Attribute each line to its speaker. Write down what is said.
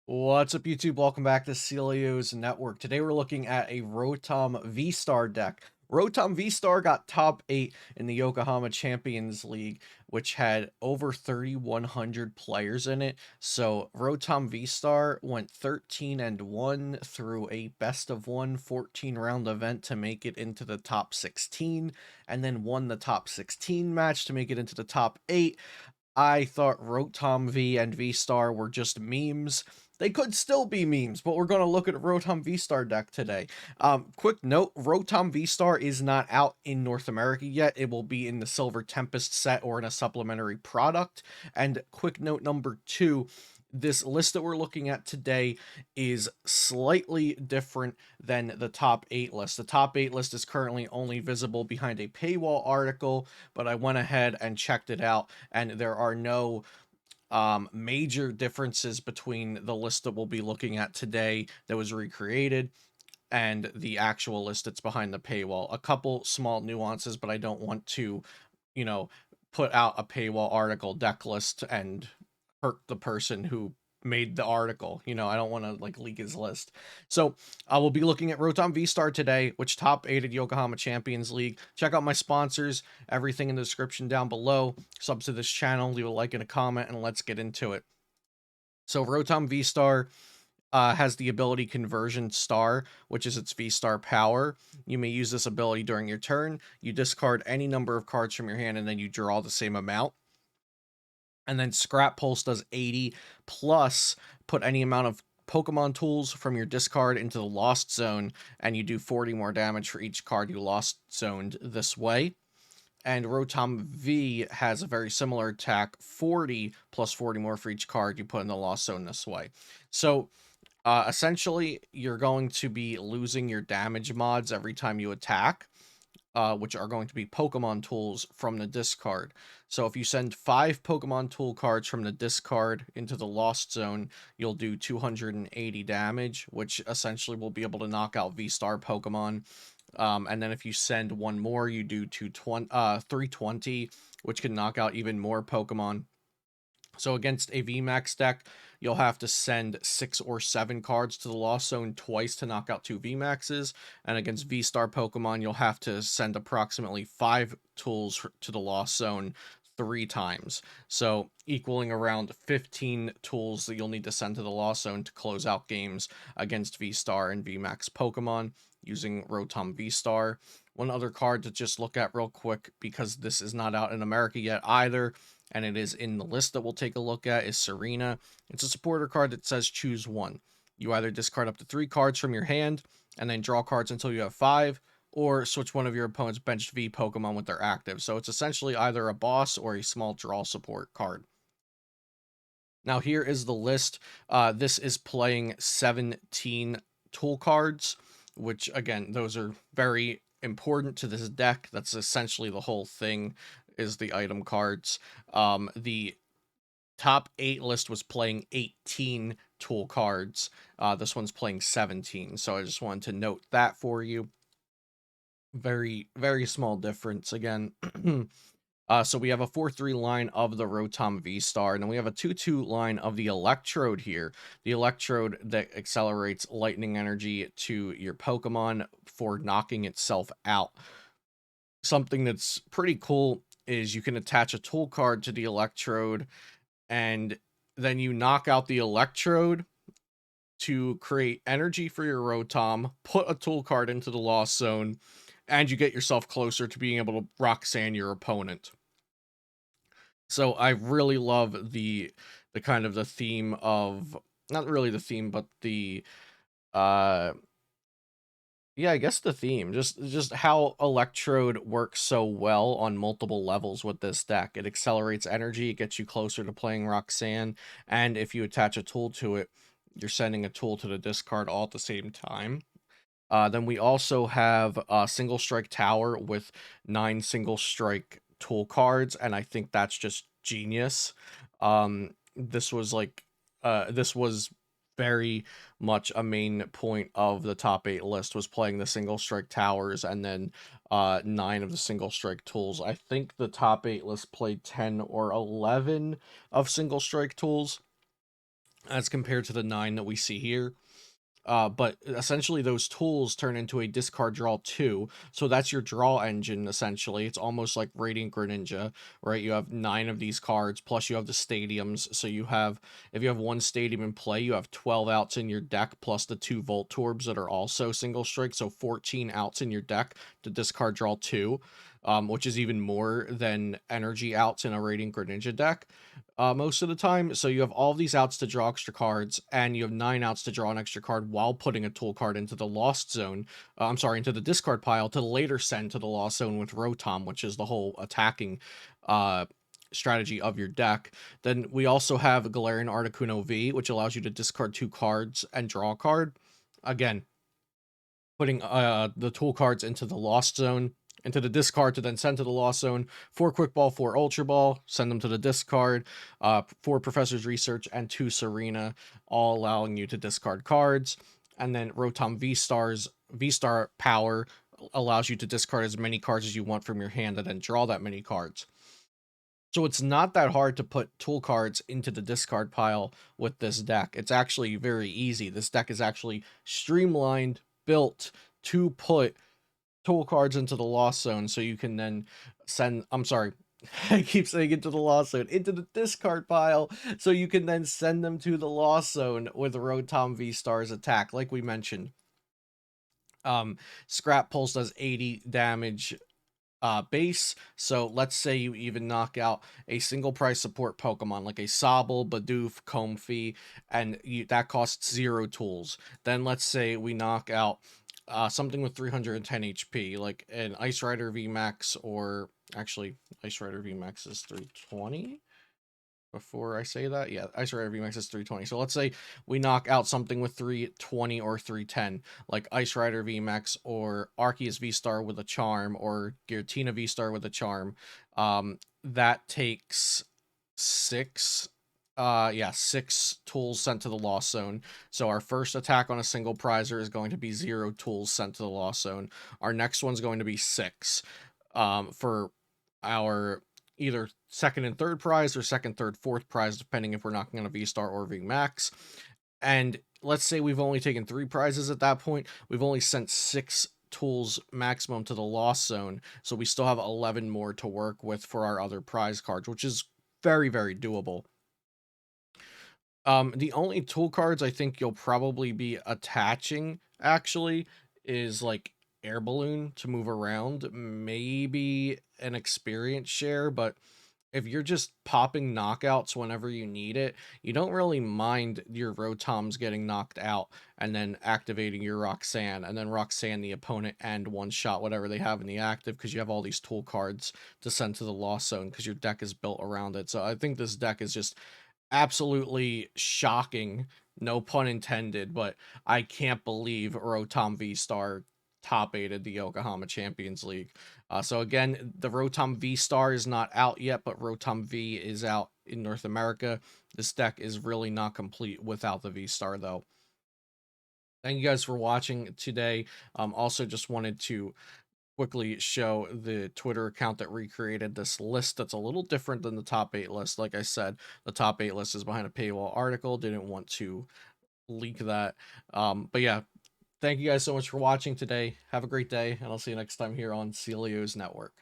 Speaker 1: What's up, YouTube? Welcome back to Celio's Network. Today we're looking at a Rotom VSTAR deck. Rotom VSTAR got top 8 in the Yokohama Champions League, which had over 3,100 players in it. So Rotom VSTAR went 13-1 through a best of 14-round event to make it into the top 16, and then won the top 16 match to make it into the top 8. I thought Rotom V and V-Star were just memes. They could still be memes, but we're going to look at Rotom V-Star deck today. Quick note, Rotom V-Star is not out in North America yet. It will be in the Silver Tempest set or in a supplementary product. And quick note number 2, this list that we're looking at today is slightly different than the top 8 list. The top 8 list is currently only visible behind a paywall article, but I went ahead and checked it out, and there are no major differences between the list that we'll be looking at today that was recreated and the actual list that's behind the paywall. A couple small nuances, but I don't want to, you know, put out a paywall article deck list and hurt the person who made the article. I don't want to like leak his list. So I will be looking at Rotom V-Star today, which top 8 at Yokohama Champions League. Check out my sponsors, everything in the description down below. Sub to this channel, leave a like and a comment, and let's get into it. So Rotom V-Star has the ability Conversion Star, which is its V-Star power. You may use this ability during your turn. You discard any number of cards from your hand, and then you draw the same amount. And then Scrap Pulse does 80, plus put any amount of Pokemon tools from your discard into the Lost Zone, and you do 40 more damage for each card you Lost Zoned this way. And Rotom V has a very similar attack, 40 plus 40 more for each card you put in the Lost Zone this way. So essentially, you're going to be losing your damage mods every time you attack, which are going to be Pokemon tools from the discard. So if you send 5 Pokemon tool cards from the discard into the Lost Zone, you'll do 280 damage, which essentially will be able to knock out V-Star Pokemon. And then if you send one more, you do 320, which can knock out even more Pokemon. So against a VMAX deck, you'll have to send 6 or 7 cards to the Lost Zone twice to knock out 2 VMAXs. And against V-Star Pokemon, you'll have to send approximately 5 tools to the Lost Zone 3 times. So equaling around 15 tools that you'll need to send to the Lost Zone to close out games against V-Star and VMAX Pokemon using Rotom V-Star. One other card to just look at real quick, because this is not out in America yet either, and it is in the list that we'll take a look at, is Serena. It's a supporter card that says choose one. You either discard up to 3 cards from your hand and then draw cards until you have 5, or switch one of your opponent's benched V Pokemon with their active. So it's essentially either a boss or a small draw support card. Now here is the list. This is playing 17 tool cards, which again, those are very important to this deck. That's essentially the whole thing, is the item cards. The top 8 list was playing 18 tool cards. This one's playing 17. So I just wanted to note that for you. Very, very small difference again. So we have a 4-3 line of the Rotom V-Star, and then we have a 2-2 line of the Electrode here. The Electrode that accelerates lightning energy to your Pokemon for knocking itself out. Something that's pretty cool is you can attach a tool card to the Electrode, and then you knock out the Electrode to create energy for your Rotom, put a tool card into the Lost Zone, and you get yourself closer to being able to Roxanne your opponent. So I really love the kind of the theme of, not really the theme, but the yeah, I guess the theme, just how Electrode works so well on multiple levels with this deck. It accelerates energy, it gets you closer to playing Roxanne, and if you attach a tool to it, you're sending a tool to the discard all at the same time. Then we also have a Single Strike Tower with 9 Single Strike tool cards, and I think that's just genius. This was very much a main point of the top 8 list, was playing the Single Strike Towers, and then 9 of the Single Strike tools. I think the top 8 list played 10 or 11 of Single Strike tools. as compared to the 9 that we see here. But essentially, those tools turn into a discard draw 2. So that's your draw engine, essentially. It's almost like Radiant Greninja, right? You have 9 of these cards, plus you have the stadiums. So you have, if you have one stadium in play, you have 12 outs in your deck, plus the 2 Voltorbs that are also single strike. So 14 outs in your deck to discard draw 2, which is even more than energy outs in a Radiant Greninja deck most of the time. So you have all these outs to draw extra cards, and you have 9 outs to draw an extra card while putting a tool card into the lost zone. I'm sorry, into the discard pile to later send to the lost zone with Rotom, which is the whole attacking uh, strategy of your deck. Then we also have Galarian Articuno V, which allows you to discard 2 cards and draw a card. Again, putting the tool cards into the lost zone, into the discard to then send to the lost zone. 4 quick ball, 4 ultra ball, send them to the discard. 4 professor's research and 2 Serena, all allowing you to discard cards. And then Rotom V-Star's V-Star power allows you to discard as many cards as you want from your hand and then draw that many cards. So it's not that hard to put tool cards into the discard pile with this deck. It's actually very easy. This deck is actually streamlined, built to put tool cards into the lost zone so you can then send, I'm sorry, I keep saying into the lost zone, into the discard pile, so you can then send them to the lost zone with Rotom V-Star's attack, like we mentioned. Scrap Pulse does 80 damage base. So let's say you even knock out a single price support Pokemon like a Sobble, Bidoof, Comfey, and that costs 0 tools. Then let's say we knock out something with 310 HP, like an Ice Rider VMAX, or actually, Ice Rider VMAX is 320. Before I say that, yeah, Ice Rider VMAX is 320. So let's say we knock out something with 320 or 310, like Ice Rider VMAX or Arceus V-Star with a Charm or Giratina V-Star with a Charm. That takes 6 yeah, 6 tools sent to the lost zone. So our first attack on a single prizer is going to be 0 tools sent to the lost zone. Our next one's going to be 6 for our either second and third prize or second, third, fourth prize, depending if we're knocking on a V-Star or V-Max. And let's say we've only taken 3 prizes at that point. We've only sent 6 tools maximum to the lost zone, so we still have 11 more to work with for our other prize cards, which is very, very doable. The only tool cards I think you'll probably be attaching actually is like air balloon to move around, maybe an experience share, but if you're just popping knockouts whenever you need it, you don't really mind your Rotoms getting knocked out and then activating your Roxanne, and then Roxanne the opponent and one shot whatever they have in the active because you have all these tool cards to send to the lost zone because your deck is built around it. So I think this deck is just absolutely shocking, no pun intended, but I can't believe Rotom V-Star top aided the Yokohama Champions League. So again, the Rotom V-Star is not out yet, but Rotom V is out in North America. This deck is really not complete without the V-Star, though. Thank you guys for watching today. Also, just wanted to quickly show the Twitter account that recreated this list that's a little different than the top 8 list. Like I said, the top 8 list is behind a paywall article. Didn't want to leak that. But yeah, thank you guys so much for watching today. Have a great day, and I'll see you next time here on Celio's Network.